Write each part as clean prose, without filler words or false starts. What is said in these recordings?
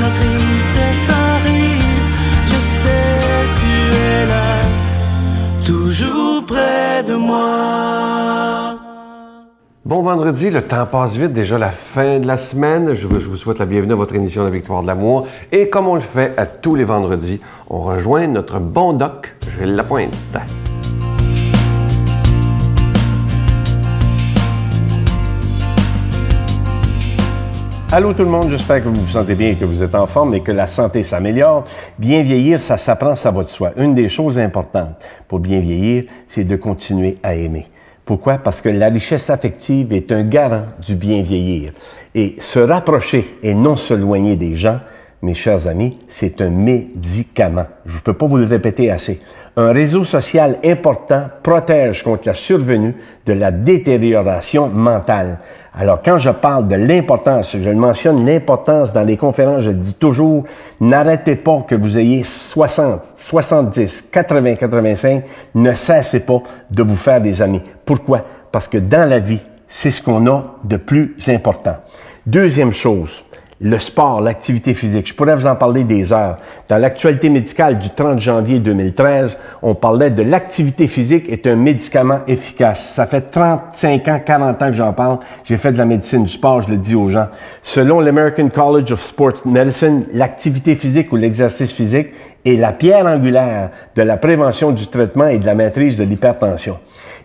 la tristesse arrive, je sais tu es là, toujours près de moi. Bon vendredi, le temps passe vite, déjà la fin de la semaine. Je vous souhaite la bienvenue à votre émission La Victoire de l'amour. Et comme on le fait à tous les vendredis, on rejoint notre bon doc, Gilles Lapointe. Allô tout le monde, j'espère que vous vous sentez bien et que vous êtes en forme et que la santé s'améliore. Bien vieillir, ça s'apprend, ça va de soi. Une des choses importantes pour bien vieillir, c'est de continuer à aimer. Pourquoi? Parce que la richesse affective est un garant du bien vieillir. Et se rapprocher et non s'éloigner des gens, mes chers amis, c'est un médicament. Je ne peux pas vous le répéter assez. Un réseau social important protège contre la survenue de la détérioration mentale. Alors, quand je parle de l'importance, je le mentionne, l'importance dans les conférences, je le dis toujours, n'arrêtez pas que vous ayez 60, 70, 80, 85, ne cessez pas de vous faire des amis. Pourquoi? Parce que dans la vie, c'est ce qu'on a de plus important. Deuxième chose, le sport, l'activité physique. Je pourrais vous en parler des heures. Dans l'actualité médicale du 30 janvier 2013, on parlait de l'activité physique est un médicament efficace. Ça fait 35 ans, 40 ans que j'en parle. J'ai fait de la médecine du sport, je le dis aux gens. Selon l'American College of Sports Medicine, l'activité physique ou l'exercice physique est la pierre angulaire de la prévention du traitement et de la maîtrise de l'hypertension.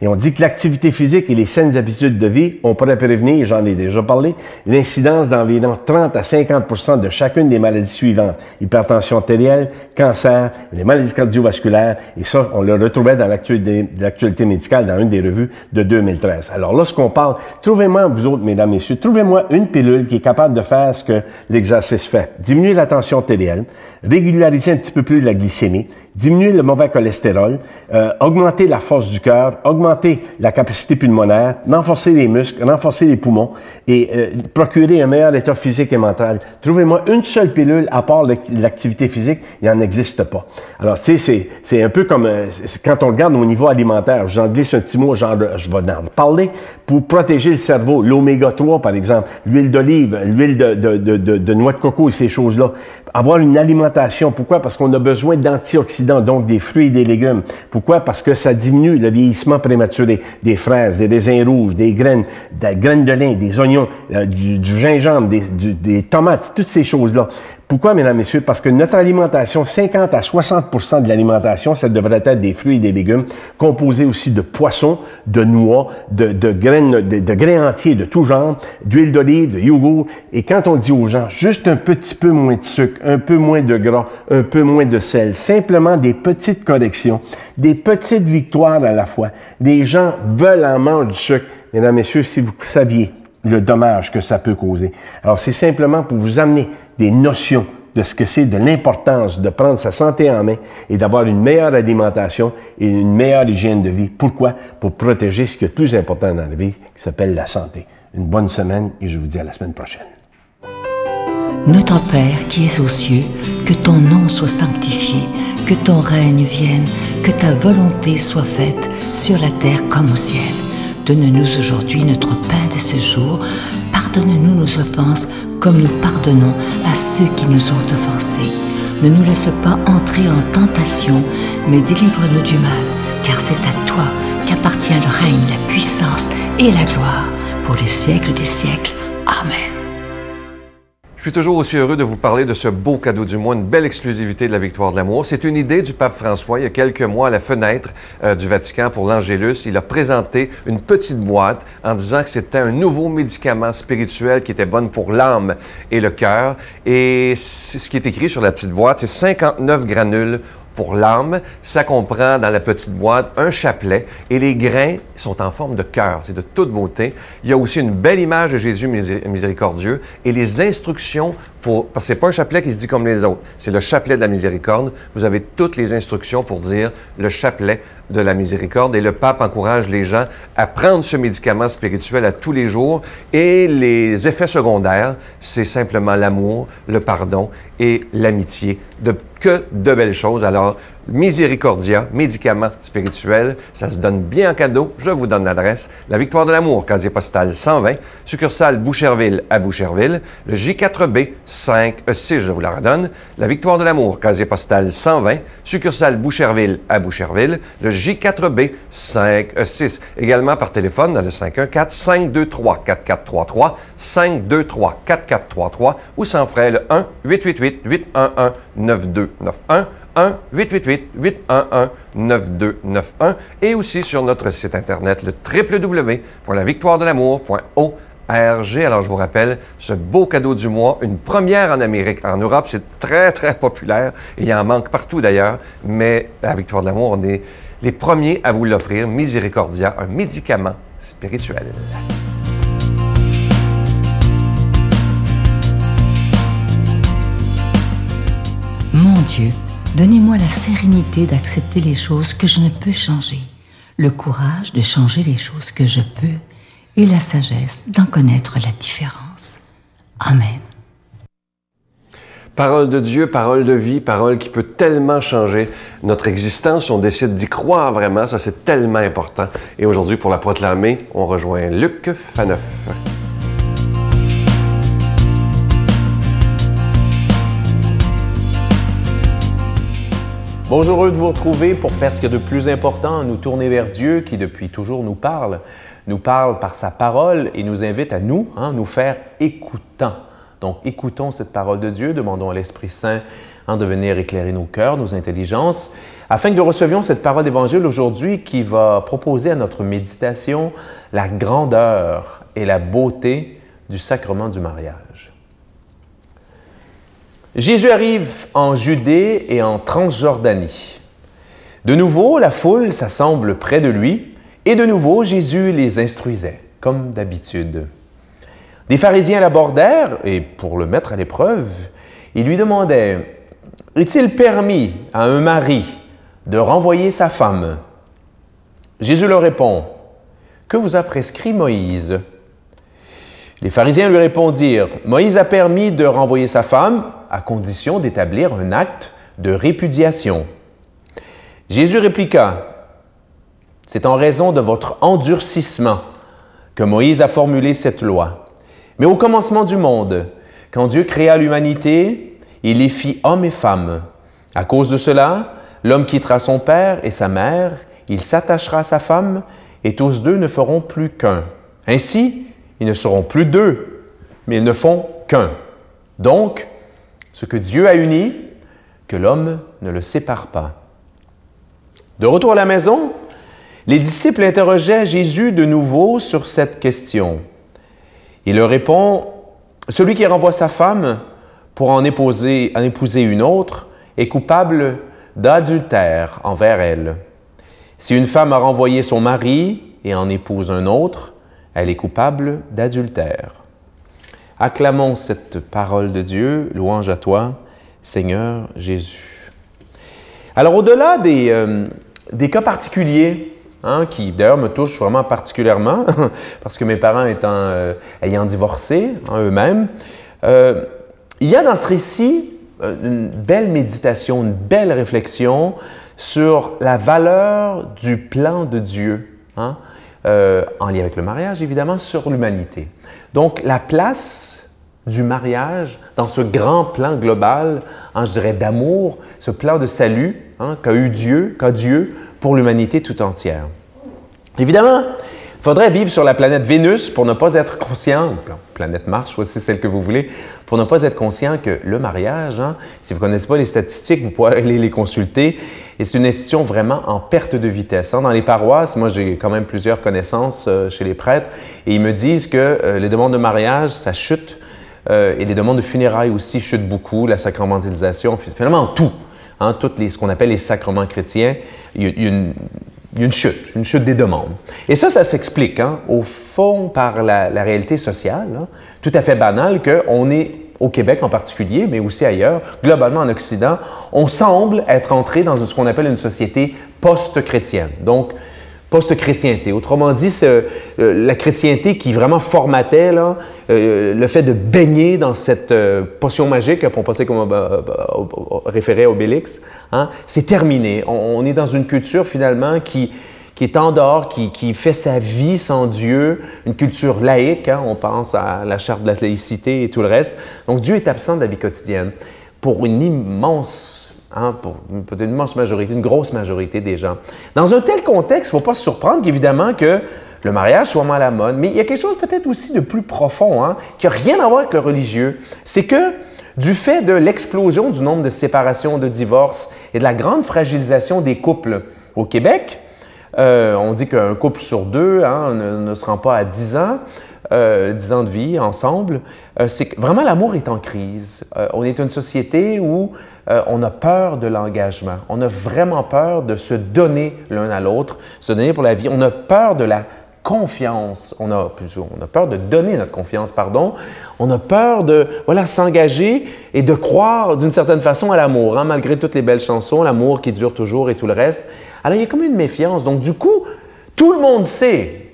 Et on dit que l'activité physique et les saines habitudes de vie, on pourrait prévenir, j'en ai déjà parlé, l'incidence d'environ 30 à 50 de chacune des maladies suivantes. Hypertension artérielle, cancer, les maladies cardiovasculaires, et ça, on le retrouvait dans l'actualité médicale dans une des revues de 2013. Alors lorsqu'on parle, trouvez-moi, vous autres, mesdames, messieurs, trouvez-moi une pilule qui est capable de faire ce que l'exercice fait. Diminuer la tension artérielle, régulariser un petit peu plus la glycémie, diminuer le mauvais cholestérol, augmenter la force du cœur, augmenter la capacité pulmonaire, renforcer les muscles, renforcer les poumons et procurer un meilleur état physique et mental. Trouvez-moi une seule pilule à part l'activité physique, il n'en existe pas. Alors, tu sais, c'est un peu comme quand on regarde au niveau alimentaire, j'en glisse un petit mot, je vais en parler, pour protéger le cerveau, l'oméga 3 par exemple, l'huile d'olive, l'huile de noix de coco et ces choses-là. Avoir une alimentation, pourquoi? Parce qu'on a besoin d'antioxydants, donc des fruits et des légumes. Pourquoi? Parce que ça diminue le vieillissement prématuré. Des fraises, des raisins rouges, des graines de lin, des oignons, du gingembre, des tomates, toutes ces choses-là. Pourquoi, mesdames, messieurs? Parce que notre alimentation, 50 à 60 de l'alimentation, ça devrait être des fruits et des légumes, composés aussi de poissons, de noix, de grains entiers de tout genre, d'huile d'olive, de yogourt. Et quand on dit aux gens, juste un petit peu moins de sucre, un peu moins de gras, un peu moins de sel, simplement des petites corrections, des petites victoires à la fois. Les gens veulent en manger du sucre. Mesdames, messieurs, si vous saviez le dommage que ça peut causer. Alors, c'est simplement pour vous amener des notions de ce que c'est, de l'importance de prendre sa santé en main et d'avoir une meilleure alimentation et une meilleure hygiène de vie. Pourquoi? Pour protéger ce qui est le plus important dans la vie, qui s'appelle la santé. Une bonne semaine et je vous dis à la semaine prochaine. Notre Père qui es aux cieux, que ton nom soit sanctifié, que ton règne vienne, que ta volonté soit faite sur la terre comme au ciel. Donne-nous aujourd'hui notre pain de ce jour. Pardonne-nous nos offenses, comme nous pardonnons à ceux qui nous ont offensés. Ne nous laisse pas entrer en tentation, mais délivre-nous du mal, car c'est à toi qu'appartient le règne, la puissance et la gloire, pour les siècles des siècles. Amen. Je suis toujours aussi heureux de vous parler de ce beau cadeau du mois, une belle exclusivité de la Victoire de l'amour. C'est une idée du pape François il y a quelques mois à la fenêtre du Vatican pour l'Angélus. Il a présenté une petite boîte en disant que c'était un nouveau médicament spirituel qui était bon pour l'âme et le cœur. Et ce qui est écrit sur la petite boîte, c'est 59 granules pour l'âme. Ça comprend dans la petite boîte un chapelet et les grains sont en forme de cœur. C'est de toute beauté. Il y a aussi une belle image de Jésus miséricordieux et les instructions pour... Parce que c'est pas un chapelet qui se dit comme les autres. C'est le chapelet de la miséricorde. Vous avez toutes les instructions pour dire le chapelet de la miséricorde. Et le pape encourage les gens à prendre ce médicament spirituel à tous les jours. Et les effets secondaires, c'est simplement l'amour, le pardon et l'amitié. Que de belles choses. Alors, Miséricordia, médicament spirituel, ça se donne bien en cadeau. Je vous donne l'adresse. La Victoire de l'amour, casier postal 120, succursale Boucherville à Boucherville, le J4B 5-6. Je vous la redonne. La Victoire de l'amour, casier postal 120, succursale Boucherville à Boucherville, le J4B 5-6. Également par téléphone dans le 514-523-4433, 523-4433 ou sans frais le 1-888-811-9291. 1-888-811-9291 et aussi sur notre site internet le www.lavictoiredelamour.org. Alors, je vous rappelle, ce beau cadeau du mois, une première en Amérique. En Europe, c'est très, très populaire. Et il en manque partout d'ailleurs. Mais la Victoire de l'amour, on est les premiers à vous l'offrir. Miséricordia, un médicament spirituel. Mon Dieu, donnez-moi la sérénité d'accepter les choses que je ne peux changer, le courage de changer les choses que je peux et la sagesse d'en connaître la différence. Amen. Parole de Dieu, parole de vie, parole qui peut tellement changer notre existence. On décide d'y croire vraiment, ça c'est tellement important. Et aujourd'hui, pour la proclamer, on rejoint Luc Faneuf. Bonjour, heureux de vous retrouver pour faire ce qu'il y a de plus important, nous tourner vers Dieu qui depuis toujours nous parle par sa parole et nous invite à nous faire écoutants. Donc écoutons cette parole de Dieu, demandons à l'Esprit Saint de venir éclairer nos cœurs, nos intelligences, afin que nous recevions cette parole d'Évangile aujourd'hui qui va proposer à notre méditation la grandeur et la beauté du sacrement du mariage. Jésus arrive en Judée et en Transjordanie. De nouveau, la foule s'assemble près de lui et de nouveau, Jésus les instruisait, comme d'habitude. Des pharisiens l'abordèrent et, pour le mettre à l'épreuve, ils lui demandaient « Est-il permis à un mari de renvoyer sa femme ?» Jésus leur répond « Que vous a prescrit Moïse ?» Les pharisiens lui répondirent « Moïse a permis de renvoyer sa femme à condition d'établir un acte de répudiation. » Jésus répliqua « C'est en raison de votre endurcissement que Moïse a formulé cette loi. Mais au commencement du monde, quand Dieu créa l'humanité, il les fit hommes et femmes. À cause de cela, l'homme quittera son père et sa mère, il s'attachera à sa femme, et tous deux ne feront plus qu'un. Ainsi, ils ne seront plus deux, mais ils ne font qu'un. Donc, ce que Dieu a uni, que l'homme ne le sépare pas. » De retour à la maison, les disciples interrogeaient Jésus de nouveau sur cette question. Il leur répond, « Celui qui renvoie sa femme pour en épouser une autre est coupable d'adultère envers elle. Si une femme a renvoyé son mari et en épouse un autre, elle est coupable d'adultère. » Acclamons cette parole de Dieu, louange à toi, Seigneur Jésus. Alors, au-delà des cas particuliers, qui d'ailleurs me touchent vraiment particulièrement, parce que mes parents ayant divorcé eux-mêmes, il y a dans ce récit une belle méditation, une belle réflexion sur la valeur du plan de Dieu, en lien avec le mariage, évidemment, sur l'humanité. Donc, la place du mariage dans ce grand plan global, je dirais, d'amour, ce plan de salut qu'a Dieu pour l'humanité tout entière. Évidemment, il faudrait vivre sur la planète Vénus pour ne pas être conscient, planète Mars, choisissez celle que vous voulez, pour ne pas être conscient que le mariage, si vous ne connaissez pas les statistiques, vous pourrez aller les consulter, et c'est une institution vraiment en perte de vitesse. Dans les paroisses, moi j'ai quand même plusieurs connaissances chez les prêtres, et ils me disent que les demandes de mariage, ça chute, et les demandes de funérailles aussi chutent beaucoup, la sacramentalisation, finalement tout, ce qu'on appelle les sacrements chrétiens, il y a une chute des demandes. Et ça s'explique, au fond, par la réalité sociale, tout à fait banale, qu'on est, au Québec en particulier, mais aussi ailleurs, globalement en Occident, on semble être entré dans ce qu'on appelle une société post-chrétienne. Donc, post-chrétienté. Autrement dit, c'est la chrétienté qui vraiment formatait le fait de baigner dans cette potion magique, pour passer comme référé à Obélix, c'est terminé. On est dans une culture finalement qui qui est en dehors, qui fait sa vie sans Dieu, une culture laïque, hein, on pense à la charte de la laïcité et tout le reste. Donc Dieu est absent de la vie quotidienne pour une immense, hein, pour peut-être une immense majorité, une grosse majorité des gens. Dans un tel contexte, il ne faut pas se surprendre qu'évidemment que le mariage soit moins à la mode, mais il y a quelque chose peut-être aussi de plus profond, hein, qui n'a rien à voir avec le religieux. C'est que du fait de l'explosion du nombre de séparations, de divorces et de la grande fragilisation des couples au Québec, on dit qu'un couple sur deux, hein, ne se rend pas à 10 ans, 10 ans de vie ensemble. C'est que vraiment l'amour est en crise. On est une société où on a peur de l'engagement. On a vraiment peur de se donner l'un à l'autre, se donner pour la vie. On a peur de la confiance. On a peur de donner notre confiance, pardon. On a peur de s'engager et de croire d'une certaine façon à l'amour, hein, malgré toutes les belles chansons, l'amour qui dure toujours et tout le reste. Alors, il y a comme une méfiance. Donc, du coup, tout le monde sait,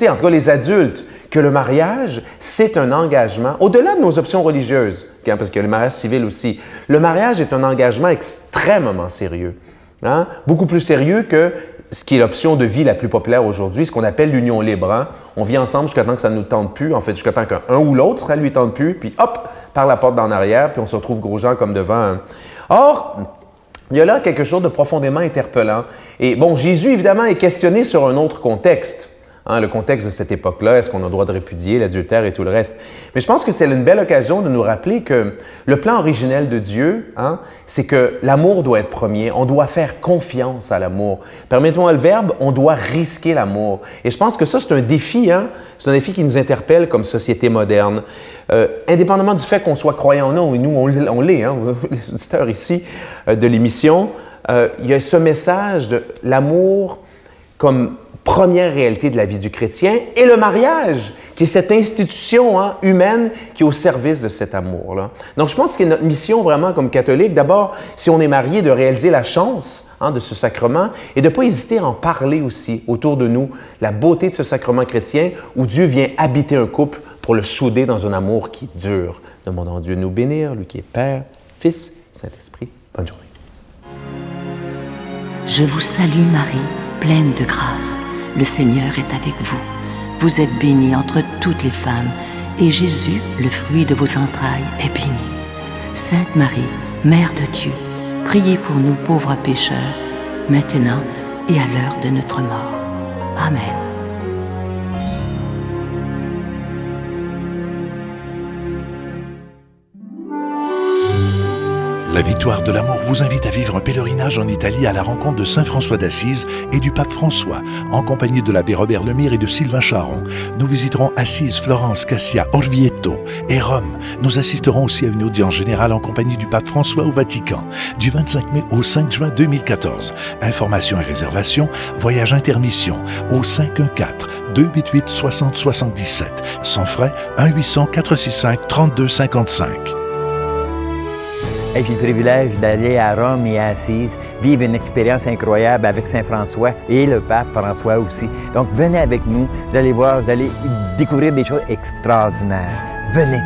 en tout cas les adultes, que le mariage, c'est un engagement, au-delà de nos options religieuses, hein, parce qu'il y a le mariage civil aussi. Le mariage est un engagement extrêmement sérieux, hein, beaucoup plus sérieux que ce qui est l'option de vie la plus populaire aujourd'hui, ce qu'on appelle l'union libre. Hein. On vit ensemble jusqu'à temps que ça ne nous tente plus, en fait, jusqu'à temps qu'un ou l'autre, ça ne lui tente plus, puis hop, par la porte d'en arrière, puis on se retrouve gros gens comme devant. Hein. Or, il y a là quelque chose de profondément interpellant. Et bon, Jésus, évidemment, est questionné sur un autre contexte. Hein, le contexte de cette époque-là, est-ce qu'on a le droit de répudier l'adultère et tout le reste? Mais je pense que c'est une belle occasion de nous rappeler que le plan originel de Dieu, hein, c'est que l'amour doit être premier. On doit faire confiance à l'amour. Permettez-moi le verbe, on doit risquer l'amour. Et je pense que ça, c'est un défi, hein? C'est un défi qui nous interpelle comme société moderne. Indépendamment du fait qu'on soit croyant ou non, et nous, on l'est, hein, les auditeurs ici de l'émission, il y a ce message de l'amour comme première réalité de la vie du chrétien, et le mariage, qui est cette institution, hein, humaine qui est au service de cet amour-là. Donc, je pense que c'est notre mission vraiment comme catholique, d'abord, si on est marié, de réaliser la chance, hein, de ce sacrement et de ne pas hésiter à en parler aussi autour de nous, la beauté de ce sacrement chrétien où Dieu vient habiter un couple pour le souder dans un amour qui dure. Demandons à Dieu de nous bénir, lui qui est Père, Fils, Saint-Esprit. Bonne journée. Je vous salue Marie, pleine de grâce. Le Seigneur est avec vous. Vous êtes bénie entre toutes les femmes, et Jésus, le fruit de vos entrailles, est béni. Sainte Marie, Mère de Dieu, priez pour nous pauvres pécheurs, maintenant et à l'heure de notre mort. Amen. La Victoire de l'amour vous invite à vivre un pèlerinage en Italie à la rencontre de Saint François d'Assise et du pape François, en compagnie de l'abbé Robert Lemire et de Sylvain Charon. Nous visiterons Assise, Florence, Cassia, Orvieto et Rome. Nous assisterons aussi à une audience générale en compagnie du pape François au Vatican, du 25 mai au 5 juin 2014. Informations et réservations, voyage intermission au 514-288-6077. Sans frais, 1-800-465-3255. J'ai le privilège d'aller à Rome et à Assise, vivre une expérience incroyable avec Saint François et le pape François aussi. Donc venez avec nous, vous allez voir, vous allez découvrir des choses extraordinaires. Venez!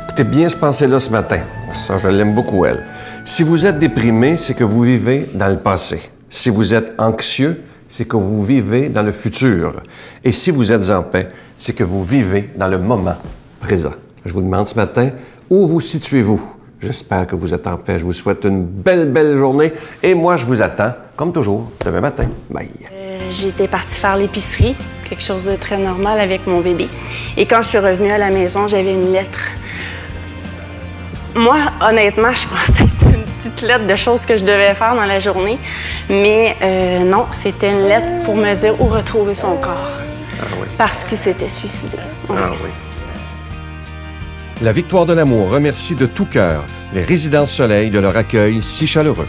Écoutez bien ce pensée-là ce matin. Ça, je l'aime beaucoup, elle. Si vous êtes déprimé, c'est que vous vivez dans le passé. Si vous êtes anxieux, c'est que vous vivez dans le futur. Et si vous êtes en paix, c'est que vous vivez dans le moment présent. Je vous demande ce matin, où vous situez-vous? J'espère que vous êtes en paix. Je vous souhaite une belle journée. Et moi, je vous attends, comme toujours, demain matin. Bye. J'étais partie faire l'épicerie, quelque chose de très normal avec mon bébé. Et quand je suis revenue à la maison, j'avais une lettre. Moi, honnêtement, je pensais que c'était une petite lettre de choses que je devais faire dans la journée. Mais non, c'était une lettre pour me dire où retrouver son corps. Ah oui. Parce qu'il s'était suicidé. Ouais. Ah oui. La Victoire de l'amour remercie de tout cœur les Résidences Soleil de leur accueil si chaleureux.